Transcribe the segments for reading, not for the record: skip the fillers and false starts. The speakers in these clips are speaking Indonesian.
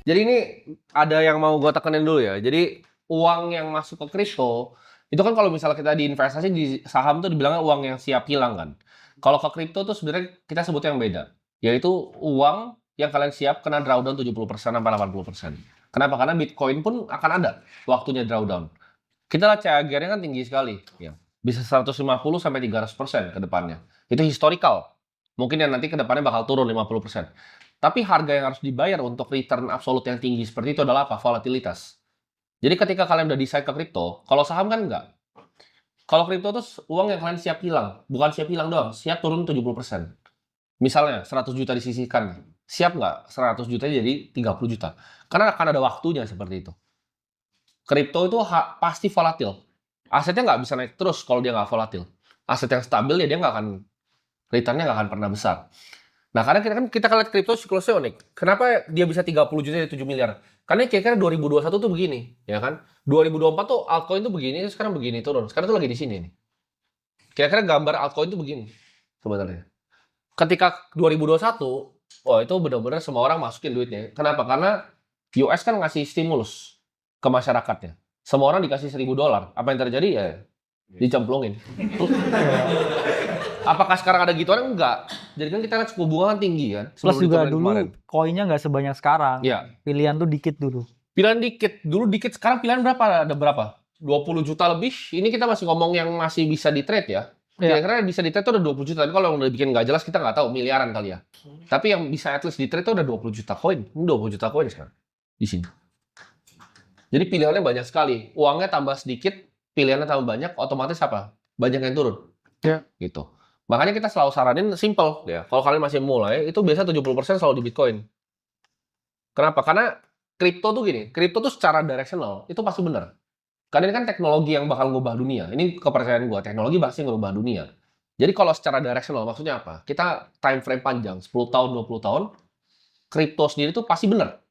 Jadi ini ada yang mau gue tekenin dulu ya. Jadi uang yang masuk ke kripto itu kan kalau misalnya kita diinvestasi di saham tuh dibilangnya uang yang siap hilang kan. Kalau ke kripto tuh sebenarnya kita sebutnya yang beda, yaitu uang yang kalian siap kena drawdown 70% sampai 80%. Kenapa? Karena Bitcoin pun akan ada waktunya drawdown. Kita lihat CAGR-nya kan tinggi sekali, ya. Bisa 150 sampai 300% ke depannya. Itu historical. Mungkin yang nanti ke depannya bakal turun 50%. Tapi harga yang harus dibayar untuk return absolut yang tinggi seperti itu adalah apa? Volatilitas. Jadi ketika kalian udah decide ke kripto, kalau saham kan enggak. Kalau kripto tuh uang yang kalian siap hilang. Bukan siap hilang doang, siap turun 70%. Misalnya 100 juta disisihkan. Siap nggak 100 juta jadi 30 juta? Karena akan ada waktunya seperti itu. Kripto itu pasti volatil. Asetnya nggak bisa naik terus kalau dia nggak volatil. Aset yang stabil ya dia nggak akan, returnnya nggak akan pernah besar. Nah, karena kita lihat kripto siklusnya unik. Kenapa dia bisa 30 juta dari 7 miliar? Karena kira-kira 2021 tuh begini, ya kan? 2024 tuh altcoin tuh begini, sekarang begini turun. Sekarang tuh lagi di sini nih. Kira-kira gambar altcoin tuh begini sebenarnya. Ketika 2021, oh itu benar-benar semua orang masukin duitnya. Kenapa? Karena US kan ngasih stimulus ke masyarakatnya. Semua orang dikasih $1.000. Apa yang terjadi ya dicemplungin. Apakah sekarang ada gituan? Enggak. Jadi kan kita lihat suku bunga kan tinggi kan. Plus Sebelum juga diturunin dulu kemarin. koinnya nggak sebanyak sekarang. Iya. Pilihan tuh dikit dulu. Pilihan dikit. Dulu dikit. Sekarang pilihan berapa? Ada berapa? 20 juta lebih. Ini kita masih ngomong yang masih bisa di trade ya. Iya. Kira-kira bisa di trade tuh udah 20 juta. Tapi kalau yang udah bikin nggak jelas kita nggak tahu. Miliaran kali ya. Tapi yang bisa at least di trade tuh udah 20 juta koin. Ini 20 juta koin sekarang. Di sini. Jadi pilihannya banyak sekali. Uangnya tambah sedikit. Pilihannya tambah banyak. Otomatis apa? Banyak yang turun. Iya. Gitu. Makanya kita selalu saranin simple ya. Kalau kalian masih mulai, itu biasa 70% selalu di Bitcoin. Kenapa? Karena kripto tuh gini, kripto tuh secara directional itu pasti benar. Karena ini kan teknologi yang bakal ngubah dunia. Ini kepercayaan gua, teknologi pasti ngubah dunia. Jadi kalau secara directional maksudnya apa? Kita time frame panjang, 10 tahun, 20 tahun, kripto sendiri tuh pasti benar.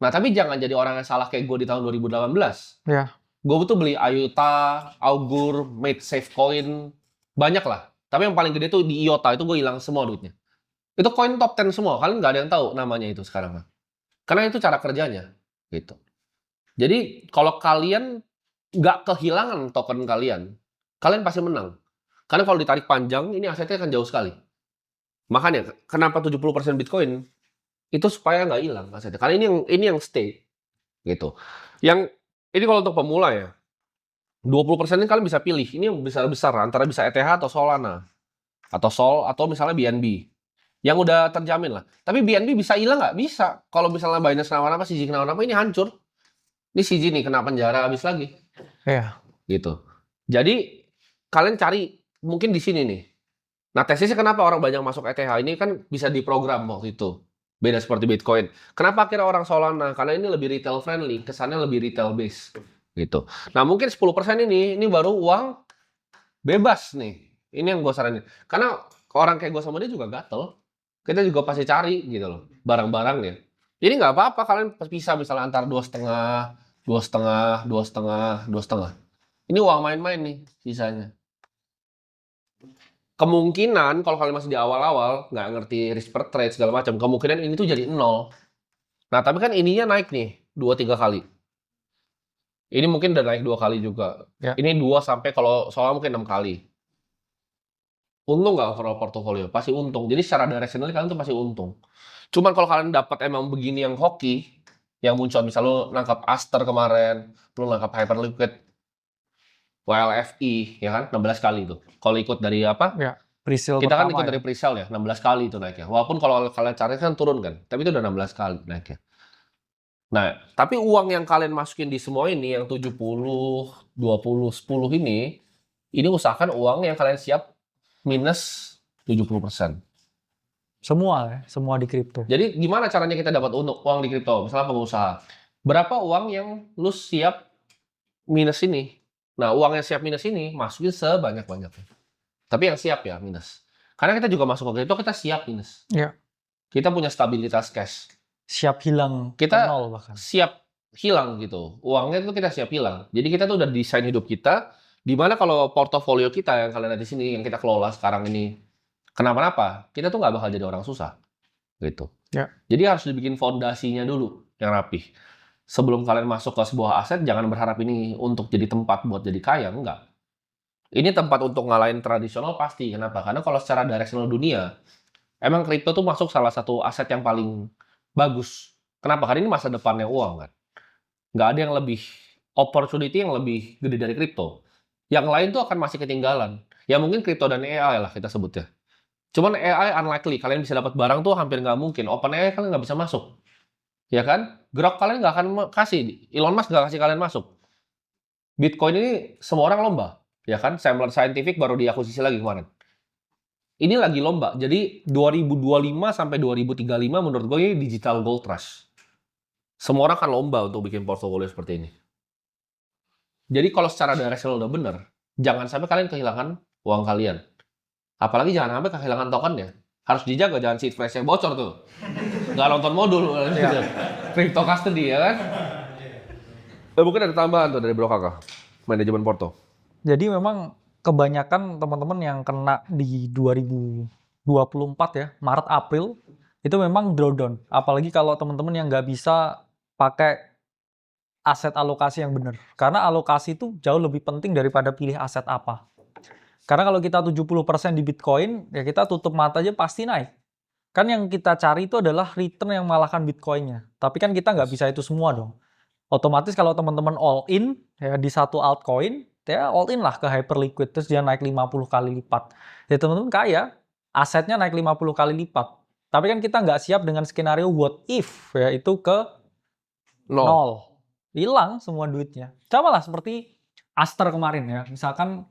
Nah, tapi jangan jadi orang yang salah kayak gue di tahun 2018. Iya. Gue tuh beli Ayuta, Augur, Made Safe Coin, banyak lah. Tapi yang paling gede tuh di IOTA, itu gue hilang semua duitnya. Itu koin top 10 semua, kalian nggak ada yang tahu namanya itu sekarang. Karena itu cara kerjanya, gitu. Jadi kalau kalian nggak kehilangan token kalian, kalian pasti menang. Karena kalau ditarik panjang, ini asetnya akan jauh sekali. Makanya, kenapa 70% Bitcoin? Itu supaya nggak hilang asetnya. Karena ini yang stay, gitu. Yang ini kalau untuk pemula ya, 20% ini kalian bisa pilih. Ini yang besar-besar, antara bisa ETH atau Solana. Atau Sol, atau misalnya BNB. Yang udah terjamin lah. Tapi BNB bisa hilang nggak? Bisa. Kalau misalnya Binance kenapa-napa, CZ kenapa-napa, ini hancur. Ini CZ nih, kena penjara habis lagi. Iya. Gitu. Jadi, kalian cari, mungkin di sini nih. Nah, tesisnya kenapa orang banyak masuk ETH? Ini kan bisa diprogram waktu itu. Beda seperti Bitcoin. Kenapa akhirnya orang Solana? Karena ini lebih retail friendly, kesannya lebih retail base. Gitu. Nah, mungkin 10% ini baru uang bebas nih. Ini yang gue saranin. Karena orang kayak gue sama dia juga gatel. Kita juga pasti cari gitu loh, barang-barangnya. Jadi nggak apa-apa kalian bisa misalnya antara 2,5, 2,5, 2,5, 2,5. Ini uang main-main nih sisanya. Kemungkinan kalau kalian masih di awal-awal, nggak ngerti risk per trade segala macam, kemungkinan ini tuh jadi 0. Nah, tapi kan ininya naik nih 2-3 kali. Ini mungkin udah naik 2 kali juga. Ya. Ini 2 sampai kalau soalnya mungkin 6 kali. Untung nggak overall portofolio? Pasti untung. Jadi secara directional kalian tuh pasti untung. Cuman kalau kalian dapat emang begini yang hoki, yang muncul misalnya lu nangkap Aster kemarin, lu nangkap Hyperliquid, YLFI, ya kan? 16 kali itu. Kalau ikut dari apa? Ya. Presale Kita kan pertama ikut ya. dari presale ya, 16 kali itu naiknya. Walaupun kalau kalian cari kan turun kan, tapi itu udah 16 kali naiknya. Nah, tapi uang yang kalian masukin di semua ini, yang 70, 20, 10 ini usahakan uang yang kalian siap minus 70%. Semua di kripto. Jadi gimana caranya kita dapat uang di kripto? Misalnya pengusaha. Berapa uang yang lu siap minus ini? Nah, uang yang siap minus ini masukin sebanyak-banyaknya. Tapi yang siap ya minus. Karena kita juga masuk ke kripto, kita siap minus. Iya. Kita punya stabilitas cash. Siap hilang Kita ke nol bahkan. siap hilang gitu. Uangnya itu kita siap hilang. Jadi kita tuh udah desain hidup kita, di mana kalau portofolio kita yang kalian lihat di sini, yang kita kelola sekarang ini, kenapa-napa, kita tuh nggak bakal jadi orang susah. Gitu. Ya. Jadi harus dibikin fondasinya dulu. yang rapih. Sebelum kalian masuk ke sebuah aset, jangan berharap ini untuk jadi tempat buat jadi kaya, enggak. Ini tempat untuk ngalahin tradisional pasti. Kenapa? Karena kalau secara directional dunia, emang kripto tuh masuk salah satu aset yang paling bagus. Kenapa? Karena ini masa depannya uang kan. Nggak ada yang lebih opportunity yang lebih gede dari kripto. Yang lain tuh akan masih ketinggalan. Ya mungkin kripto dan AI lah kita sebutnya. Cuman AI unlikely. Kalian bisa dapat barang tuh hampir nggak mungkin. OpenAI kalian nggak bisa masuk. Ya kan? Grok kalian nggak akan kasih. Elon Musk nggak kasih kalian masuk. Bitcoin ini semua orang lomba. Ya kan? Semler Scientific baru diakuisisi lagi kemarin. Ini lagi lomba. Jadi 2025 sampai 2035 menurut gue ini digital gold rush. Semua orang kan lomba untuk bikin portofolio seperti ini. Jadi kalau secara directional udah bener, jangan sampai kalian kehilangan uang kalian. Apalagi jangan sampai kehilangan tokennya. Harus dijaga, jangan seed phrase-nya bocor tuh. Nggak nonton modul. Crypto custody ya kan? Mungkin ada tambahan tuh dari Bro Kakak. Manajemen porto. Jadi memang kebanyakan teman-teman yang kena di 2024 ya, Maret April itu memang drawdown. Apalagi kalau teman-teman yang nggak bisa pakai aset alokasi yang benar. Karena alokasi itu jauh lebih penting daripada pilih aset apa. Karena kalau kita 70% di Bitcoin, ya kita tutup mata aja pasti naik. Kan yang kita cari itu adalah return yang mengalahkan Bitcoin-nya. Tapi kan kita nggak bisa itu semua dong. Otomatis kalau teman-teman all in ya di satu altcoin, ya all in lah ke hyperliquid, terus dia naik 50 kali lipat. Ya teman-teman kaya, asetnya naik 50 kali lipat. Tapi kan kita nggak siap dengan skenario what if, ya itu ke nol. Hilang semua duitnya. Sama lah seperti Aster kemarin ya. Misalkan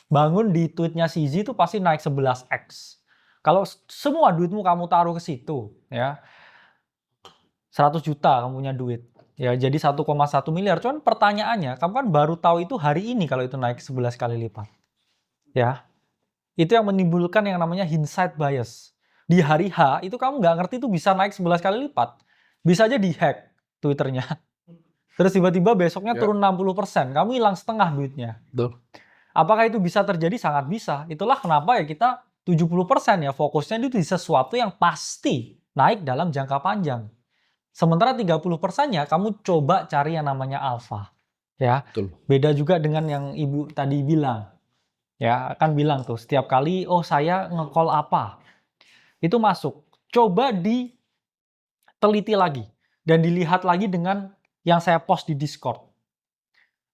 bangun di tweetnya CZ itu pasti naik 11x. Kalau semua duitmu kamu taruh ke situ, ya 100 juta kamu punya duit. Ya jadi 1,1 miliar. Cuman pertanyaannya, kamu kan baru tahu itu hari ini kalau itu naik 11 kali lipat. Ya, itu yang menimbulkan yang namanya hindsight bias. Di hari H, itu kamu nggak ngerti itu bisa naik 11 kali lipat. Bisa aja di-hack Twitternya. Terus tiba-tiba besoknya turun 60%. Kamu hilang setengah duitnya. Betul. Apakah itu bisa terjadi? Sangat bisa. Itulah kenapa ya kita 70% ya fokusnya itu di sesuatu yang pasti naik dalam jangka panjang. Sementara 30%-nya kamu coba cari yang namanya alpha. Ya. Betul. Beda juga dengan yang Ibu tadi bilang. Ya, kan bilang tuh setiap kali oh saya nge-call apa. Itu masuk. Coba diteliti lagi dan dilihat lagi dengan yang saya post di Discord.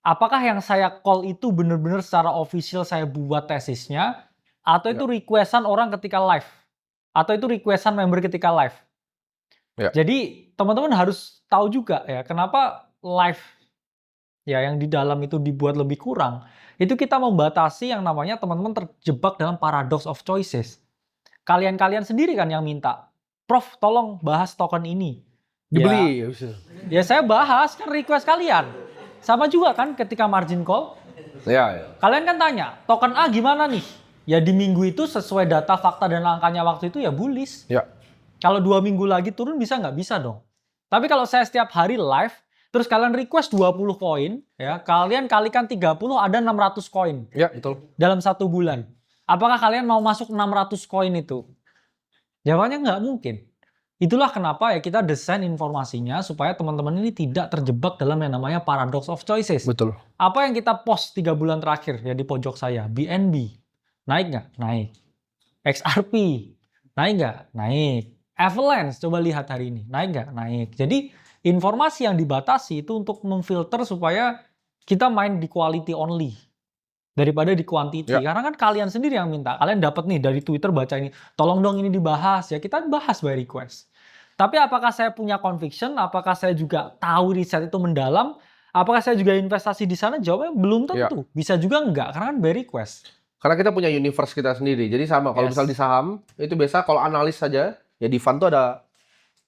Apakah yang saya call itu benar-benar secara official saya buat tesisnya, atau itu requestan orang ketika live, atau itu requestan member ketika live. Ya. Jadi teman-teman harus tahu juga ya kenapa live ya yang di dalam itu dibuat lebih kurang. Itu kita membatasi yang namanya teman-teman terjebak dalam paradox of choices. Kalian-kalian sendiri kan yang minta, Prof tolong bahas token ini. Dibeli. Ya saya bahas kan request kalian. Sama juga kan ketika margin call. Ya. Kalian kan tanya, token A gimana nih? Ya di minggu itu sesuai data, fakta, dan angkanya waktu itu ya bullish. Ya. Kalau 2 minggu lagi turun bisa nggak? Bisa dong. Tapi kalau saya setiap hari live, terus kalian request 20 koin, ya kalian kalikan 30 ada 600 koin. Ya, betul. Dalam 1 bulan. Apakah kalian mau masuk 600 koin itu? Jawabannya nggak mungkin. Itulah kenapa ya kita desain informasinya supaya teman-teman ini tidak terjebak dalam yang namanya paradox of choices. Betul. Apa yang kita post 3 bulan terakhir ya di pojok saya, BNB, naik nggak? Naik. XRP, naik nggak? Naik. Avalanche, coba lihat hari ini, naik nggak? Naik. Jadi informasi yang dibatasi itu untuk memfilter supaya kita main di quality only daripada di quantity. Ya. Karena kan kalian sendiri yang minta. Kalian dapat nih dari Twitter baca ini, tolong dong ini dibahas ya. Kita bahas by request. Tapi apakah saya punya conviction? Apakah saya juga tahu riset itu mendalam? Apakah saya juga investasi di sana? Jawabnya belum tentu. Bisa juga enggak, karena kan by request. Karena kita punya universe kita sendiri. Jadi sama, kalau misal di saham, itu biasa kalau analis saja, ya di fund tuh ada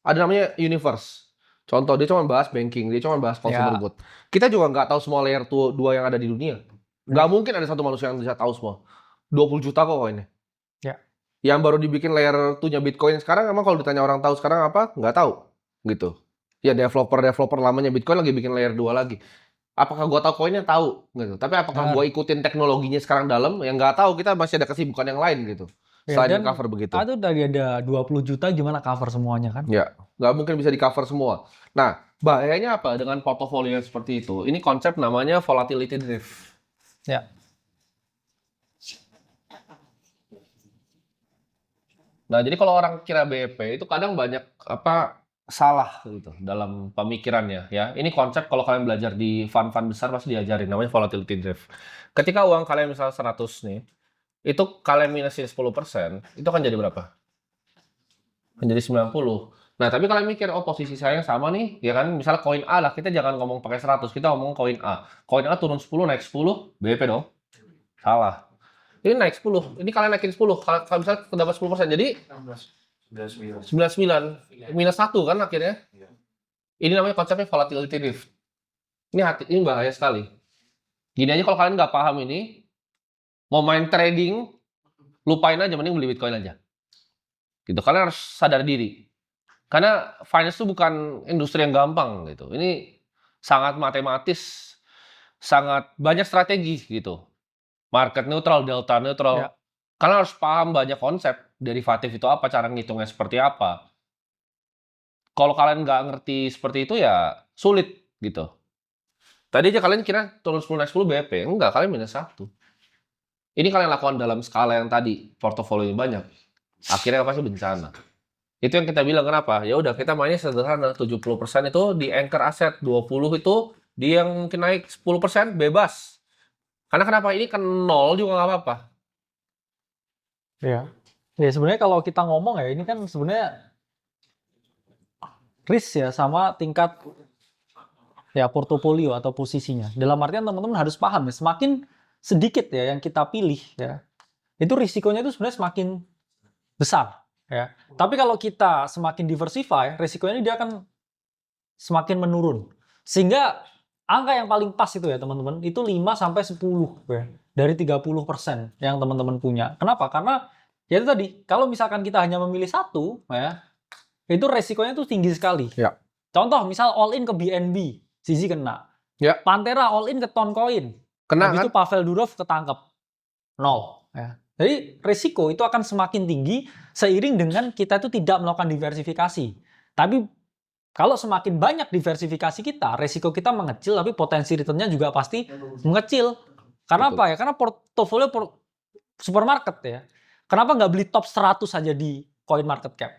namanya universe. Contoh, dia cuma bahas banking, dia cuma bahas consumer good. Kita juga nggak tahu semua layer 2 yang ada di dunia. Nggak mungkin ada satu manusia yang bisa tahu semua. 20 juta kok koinnya. Ya. Yang baru dibikin layer 2-nya Bitcoin sekarang, emang kalau ditanya orang tahu sekarang apa? Nggak tahu. Gitu. Ya developer lamanya Bitcoin lagi bikin layer 2 lagi. Apakah gua tahu koinnya? Tahu. Gitu. Tapi apakah gua ikutin teknologinya sekarang dalam? Yang nggak tahu, kita masih ada kesibukan yang lain gitu. Ya, selain dan cover begitu. itu tadi ada 20 juta gimana cover semuanya kan? Ya, nggak mungkin bisa di cover semua. Nah, bahayanya apa dengan portofolio yang seperti itu? Ini konsep namanya volatility drift. Ya. Nah, jadi kalau orang kira BP itu kadang banyak apa salah gitu dalam pemikirannya ya. Ini konsep kalau kalian belajar di fund-fund besar pasti diajarin namanya volatility drift. Ketika uang kalian misalnya 100 nih, itu kalian minusin 10%, itu kan jadi berapa? Kan jadi 90. Nah, tapi kalian mikir, oh posisi saya yang sama nih, ya kan? Misalnya koin A lah, kita jangan ngomong pakai 100, kita ngomong koin A. Koin A turun 10, naik 10, BP dong. Salah. Ini naik 10, ini kalian naikin 10, kalau misalnya dapat 10%, jadi 99, minus 1 kan akhirnya. Ini namanya konsepnya volatility drift. Ini bahaya sekali. Gini aja kalau kalian nggak paham ini, mau main trading, lupain aja, mending beli Bitcoin aja. Gitu, kalian harus sadar diri. Karena finance itu bukan industri yang gampang gitu. Ini sangat matematis, sangat banyak strategi gitu. Market neutral, delta neutral. Ya. Kalian harus paham banyak konsep derivatif itu apa, cara ngitungnya seperti apa. Kalau kalian nggak ngerti seperti itu ya sulit gitu. Tadi aja kalian kira turun 10 naik 10 BP. Enggak, kalian minus 1. Ini kalian lakukan dalam skala yang tadi, portofolio banyak. Akhirnya pasti bencana. Itu yang kita bilang kenapa? Ya udah kita mainnya sederhana, 70% itu di anchor aset, 20 itu dia yang mungkin naik 10% bebas. Karena kenapa? Ini kan nol juga nggak apa-apa. Ya. Ya sebenarnya kalau kita ngomong ya ini kan sebenarnya risk ya sama tingkat ya portofolio atau posisinya. Dalam artian teman-teman harus paham ya, semakin sedikit ya yang kita pilih ya, itu risikonya itu sebenarnya semakin besar ya. Tapi kalau kita semakin diversify, risikonya dia akan semakin menurun. Sehingga angka yang paling pas itu ya teman-teman, itu 5 sampai 10 ya, dari 30% yang teman-teman punya. Kenapa? Karena ya itu tadi, kalau misalkan kita hanya memilih satu ya, itu resikonya tuh tinggi sekali. Ya. Contoh misal all in ke BNB, Zizi kena. Ya. Pantera all in ke Toncoin. Kena Habis kan? itu Pavel Durov ketangkep. Nol. Ya. Jadi risiko itu akan semakin tinggi seiring dengan kita itu tidak melakukan diversifikasi. Tapi kalau semakin banyak diversifikasi kita, risiko kita mengecil, tapi potensi returnnya juga pasti mengecil. Karena Betul. apa ya? Karena portofolio supermarket ya. Kenapa nggak beli top 100 saja di coin market cap?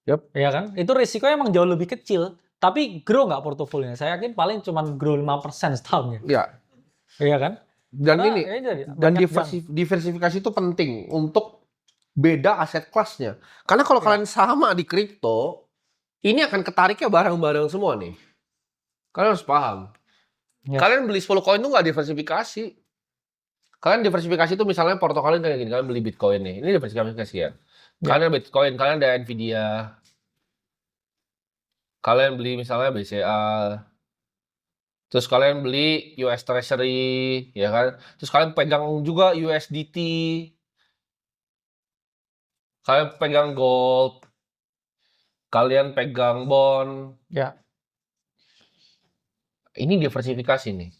Yup. Ya kan? Itu risikonya emang jauh lebih kecil. Tapi grow nggak portofolionya? Saya yakin paling cuma grow 5% setahun ya. Ya. Iya kan? Dan Karena ini, ya jadi, dan banyak diversifikasi itu penting untuk beda aset kelasnya. Karena kalau Ya. kalian sama di kripto, ini akan ketariknya barang-barang semua nih. Kalian harus paham. Yes. Kalian beli 10 koin itu nggak diversifikasi. Kalian diversifikasi itu misalnya porto kalian kayak gini, kalian beli Bitcoin nih. Ini diversifikasi ya. Kalian ada Bitcoin, kalian ada Nvidia. Kalian beli misalnya BCA. Terus kalian beli US Treasury, ya kan? Terus kalian pegang juga USDT. Kalian pegang gold. Kalian pegang bond. Ya. Ini diversifikasi nih.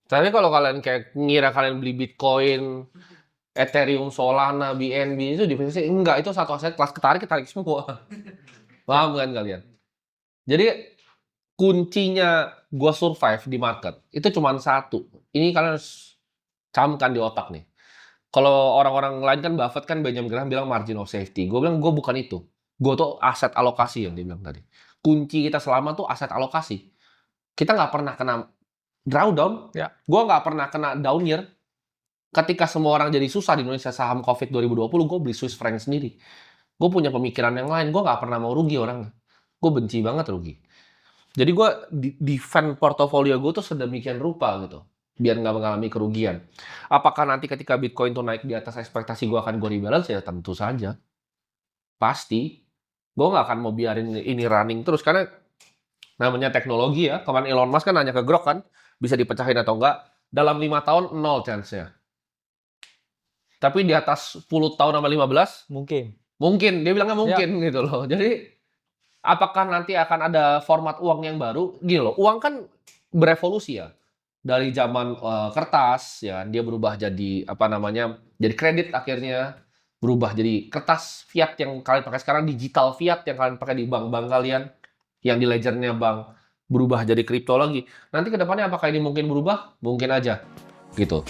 Tapi kalau kalian kayak ngira kalian beli Bitcoin, Ethereum, Solana, BNB itu diversifikasi, enggak, itu satu aset kelas ketarik semua. Paham kan kalian? Jadi kuncinya gua survive di market itu cuma satu. Ini kalian harus camkan di otak nih. Kalau orang-orang lain kan Buffett kan Benjamin Graham bilang margin of safety. Gue bilang gue bukan itu. Gue tuh aset alokasi yang dia bilang tadi. Kunci kita selama tuh aset alokasi. Kita nggak pernah kena drawdown. Ya. Gue nggak pernah kena down year. Ketika semua orang jadi susah di Indonesia saham COVID 2020, gue beli Swiss franc sendiri. Gue punya pemikiran yang lain. Gue nggak pernah mau rugi orangnya. Gue benci banget rugi. Jadi gue defend portofolio gue tuh sedemikian rupa gitu. Biar nggak mengalami kerugian. Apakah nanti ketika Bitcoin tuh naik di atas ekspektasi gue akan gue rebalance? Ya tentu saja. Pasti. Gue nggak akan mau biarin ini running terus. Karena namanya teknologi ya. Kemarin Elon Musk kan nanya ke Grok kan. Bisa dipecahin atau enggak. Dalam 5 tahun, 0 chance-nya. Tapi di atas 10 tahun sama 15, Mungkin. mungkin. Dia bilangnya mungkin gitu loh. Jadi, apakah nanti akan ada format uang yang baru? Gini loh, uang kan berevolusi ya. dari zaman kertas ya dia berubah jadi apa namanya jadi kredit akhirnya berubah jadi kertas fiat yang kalian pakai sekarang digital fiat yang kalian pakai di bank-bank kalian yang di ledgernya bank berubah jadi kripto lagi nanti kedepannya apakah ini mungkin berubah mungkin aja gitu